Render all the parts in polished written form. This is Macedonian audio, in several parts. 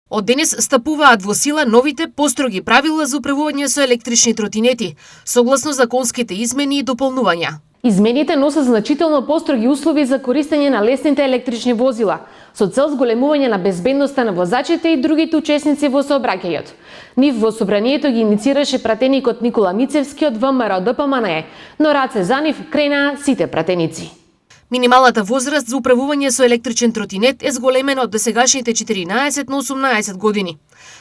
Од денес стапуваат во сила новите построги правила за управување со електрични тротинети, согласно законските измени и дополнувања. Измените носат значително построги услови за користење на лесните електрични возила, со цел зголемување на безбедноста на возачите и другите учесници во сообраќајот. Нив во собранието ги иницираше пратеникот Никола Мицевски од ВМРО ДПМНЕ, но раце за нив кренаа сите пратеници. Минималната возраст за управување со електричен тротинет е зголемена од досегашните 14 на 18 години.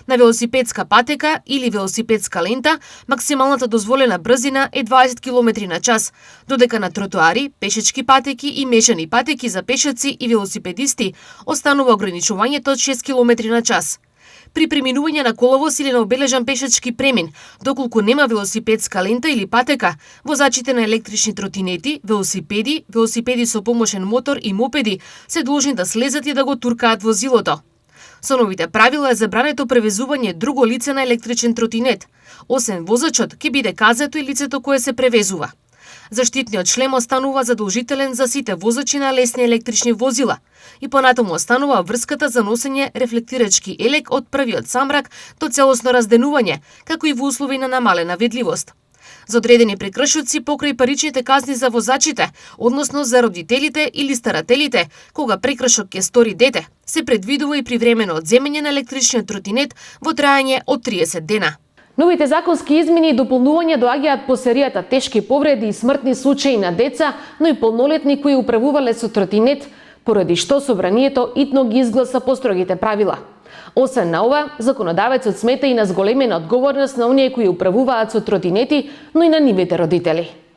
На велосипедска патека или велосипедска лента максималната дозволена брзина е 20 км на час, додека на тротоари, пешечки патеки и мешани патеки за пешаци и велосипедисти останува ограничувањето од 6 км на час. При преминување на коловоз или на обележан пешачки премин, доколку нема велосипедска лента или патека, возачите на електрични тротинети, велосипеди, велосипеди со помошен мотор и мопеди се должни да слезат и да го туркаат возилото. Со новите правила е забрането превезување друго лице на електричен тротинет. Освен возачот, ќе биде казето и лицето кое се превезува. Заштитниот шлем останува задолжителен за сите возачи на лесни електрични возила и понатаму останува врската за носење рефлектирачки елек од првиот самрак до целосно разденување, како и во услови на намалена видливост. За одредени прекршоци покрај паричните казни за возачите, односно за родителите или старателите, кога прекршок ќе стори дете, се предвидува и привремено одземање на електричниот тротинет во трајање од 30 дена. Новите законски измени и дополнувања доаѓаат по серијата тешки повреди и смртни случаи на деца, но и полнолетни кои управувале со тротинет, поради што собранието итно ги изгласа построгите правила. Освен на ова, законодавецот смета и на зголемена одговорност на оние кои управуваат со тротинети, но и на нивните родители.